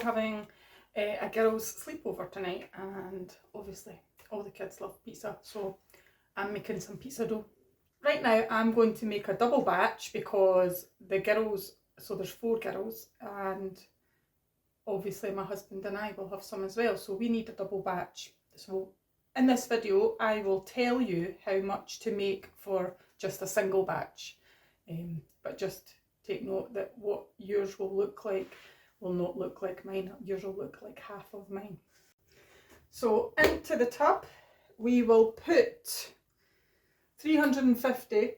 Having a girls' sleepover tonight, and obviously all the kids love pizza, so I'm making some pizza dough. Right now I'm going to make a double batch because the girls, so there's 4 girls, and obviously my husband and I will have some as well, so we need a double batch. So in this video I will tell you how much to make for just a single batch, but just take note that what yours will look like will not look like mine. Yours will look like half of mine. So into the tub we will put 350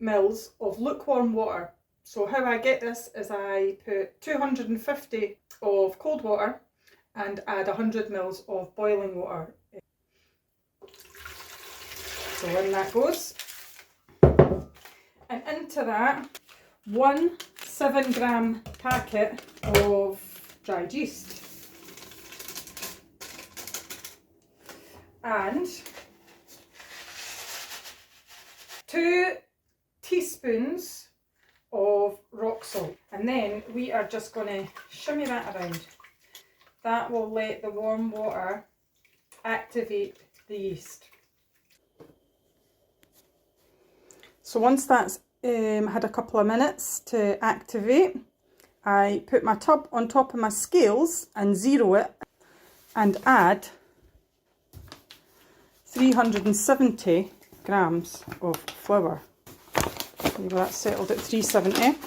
mils of lukewarm water. So how I get this is I put 250 of cold water and add 100 mils of boiling water. So in that goes. And into that, 1 7-gram packet of dried yeast. And 2 teaspoons of rock salt. And then we are just going to shimmy that around. That will let the warm water activate the yeast. So once that's had a couple of minutes to activate, I put my tub on top of my scales and zero it and add 370 grams of flour. That's settled at 370.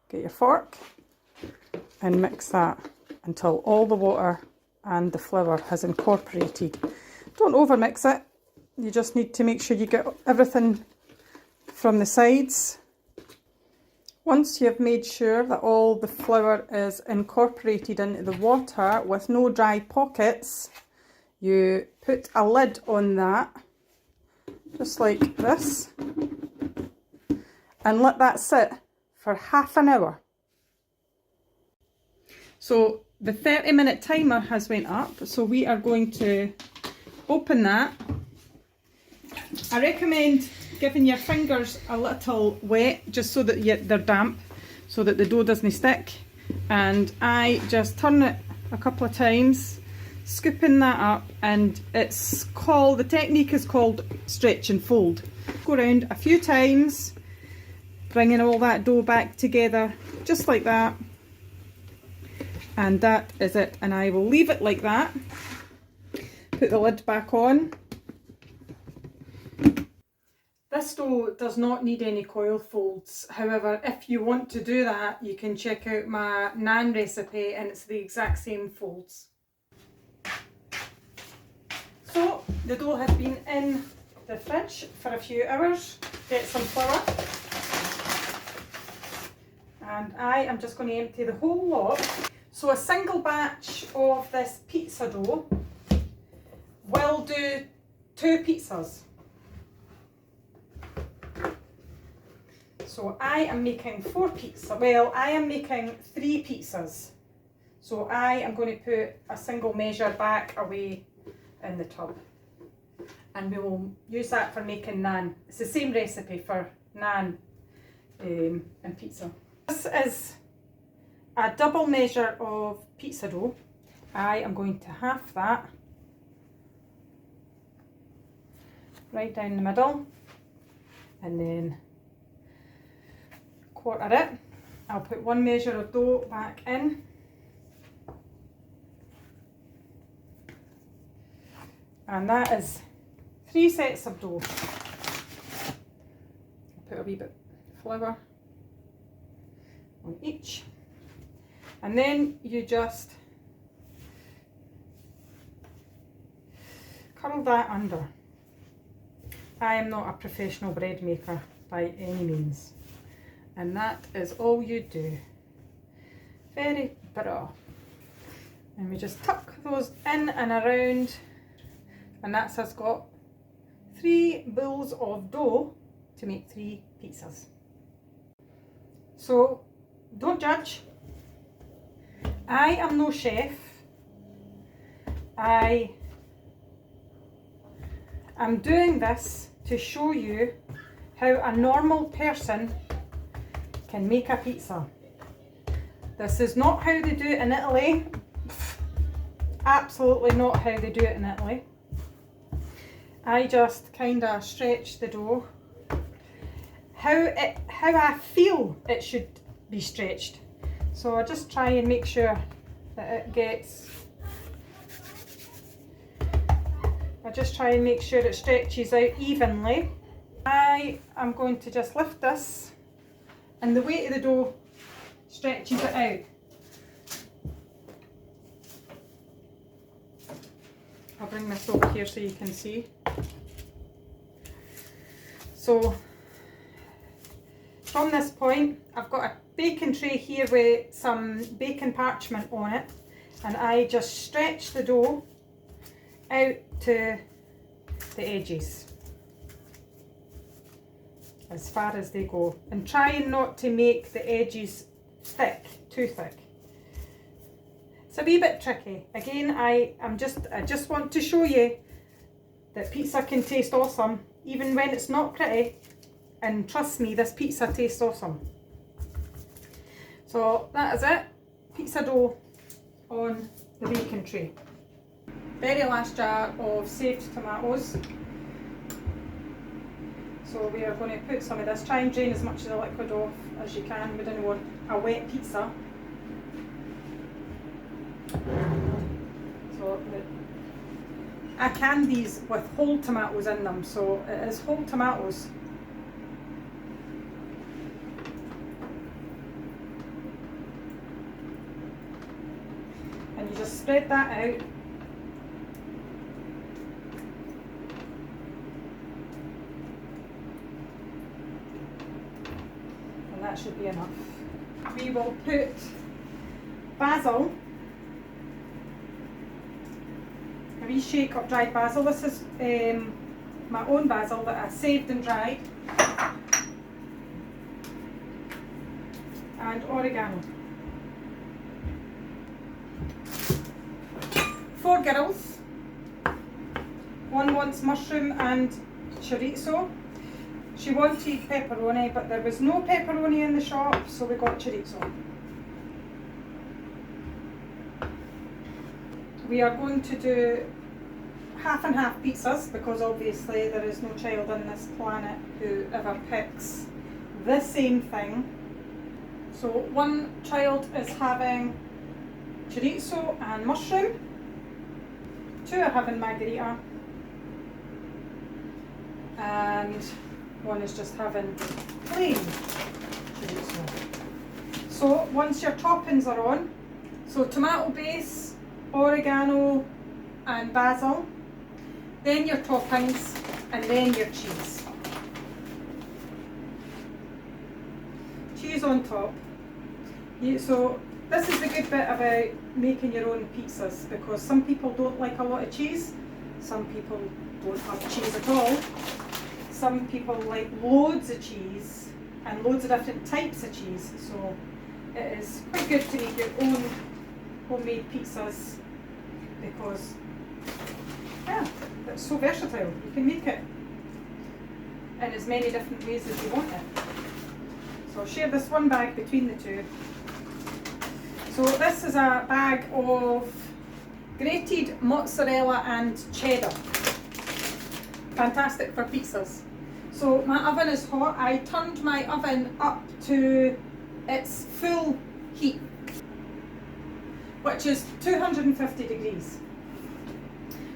Get your fork and mix that until all the water and the flour has incorporated. Don't over mix it, you just need to make sure you get everything from the sides. Once you've made sure that all the flour is incorporated into the water with no dry pockets, you put a lid on that, just like this, and let that sit for half an hour. So the 30-minute timer has went up, so we are going to open that. I recommend giving your fingers a little wet just so that they're damp, so that the dough doesn't stick. And I just turn it a couple of times, scooping that up, and the technique is called stretch and fold. Go around a few times, bringing all that dough back together just like that, and that is it. And I will leave it like that, put the lid back on. This dough does not need any coil folds. However, if you want to do that, you can check out my naan recipe and it's the exact same folds. So the dough has been in the fridge for a few hours. Get some flour. And I am just going to empty the whole lot. So a single batch of this pizza dough will do 2 pizzas. So I am making 4 pizzas. Well, I am making 3 pizzas. So I am going to put a single measure back away in the tub. And we will use that for making naan. It's the same recipe for naan and pizza. This is a double measure of pizza dough. I am going to half that right down the middle, and then quarter it. I'll put 1 measure of dough back in, and that is 3 sets of dough. I'll put a wee bit of flour on each, and then you just curl that under. I am not a professional bread maker by any means, and that is all you do. Very bra. And we just tuck those in and around, and that's us got 3 bowls of dough to make 3 pizzas. So don't judge. I am no chef. I am doing this to show you how a normal person can make a pizza. This is not how they do it in Italy. Absolutely not how they do it in Italy. I just kind of stretch the dough how I feel it should be stretched. So I just try and make sure that it gets, it stretches out evenly. I am going to just lift this and the weight of the dough stretches it out. I'll bring this over here so you can see. So from this point, I've got a baking tray here with some baking parchment on it, and I just stretch the dough out to the edges as far as they go, and trying not to make the edges too thick. It's a wee bit tricky. Again, I just want to show you that pizza can taste awesome even when it's not pretty, and trust me, this pizza tastes awesome. So that is it, pizza dough on the baking tray. Very last jar of saved tomatoes. So we are going to put some of this, try and drain as much of the liquid off as you can. We don't want a wet pizza. So I can these with whole tomatoes in them, so it is whole tomatoes. And you just spread that out. And that should be enough. We will put basil, a wee shake of dried basil. This is my own basil that I saved and dried. And oregano. 4 girls. One wants mushroom and chorizo. She wanted pepperoni, but there was no pepperoni in the shop, so we got chorizo. We are going to do half and half pizzas, because obviously there is no child on this planet who ever picks the same thing. So one child is having chorizo and mushroom, 2 are having margherita, and one is just having plain chorizo. So once your toppings are on, so tomato base, oregano and basil, then your toppings, and then your cheese. Cheese on top. So this is the good bit about making your own pizzas, because some people don't like a lot of cheese, some people don't have cheese at all, some people like loads of cheese and loads of different types of cheese. So it is quite good to make your own homemade pizzas, because yeah, it's so versatile. You can make it in as many different ways as you want it. So I'll share this one bag between the two. So this is a bag of grated mozzarella and cheddar. Fantastic for pizzas. So my oven is hot. I turned my oven up to its full heat, which is 250 degrees.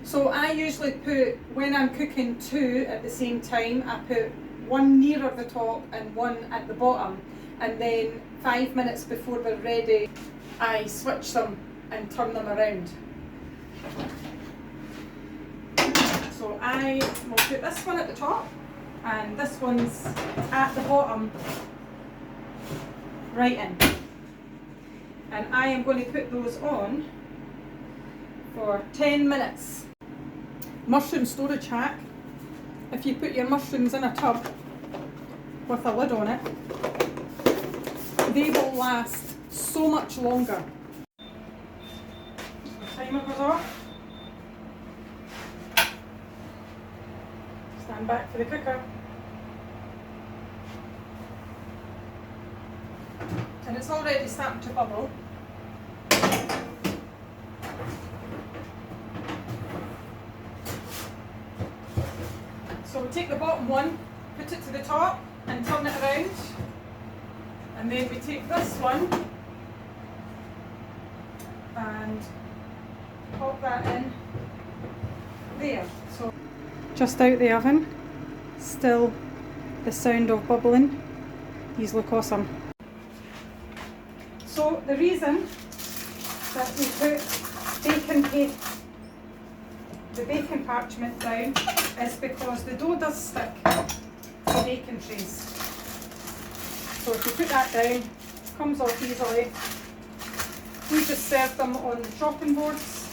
So I usually put, when I'm cooking 2 at the same time, I put one nearer the top and one at the bottom, and then 5 minutes before they're ready, I switch them and turn them around. So I will put this one at the top and this one's at the bottom, right in. And I am going to put those on for 10 minutes. Mushroom storage hack. If you put your mushrooms in a tub with a lid on it, they will last so much longer. The timer goes off. Stand back for the cooker. And and it's already starting to bubble. So we take the bottom one, put it to the top and turn it around, and then we take this one and pop that in there. So just out the oven, still the sound of bubbling. These look awesome. So the reason that we put the bacon parchment down is because the dough does stick to baking trays. So if you put that down, it comes off easily. We just serve them on the chopping boards.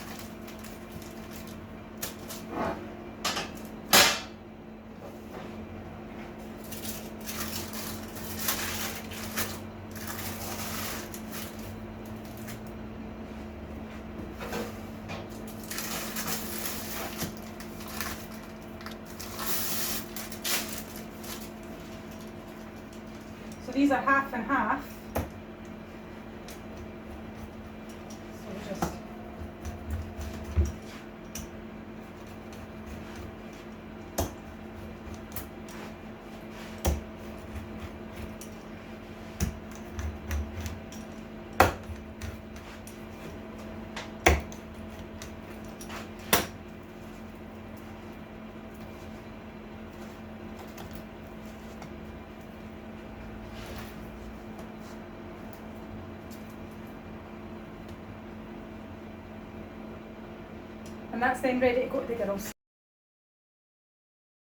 So these are half and half. So just and that's then ready to go to the girls.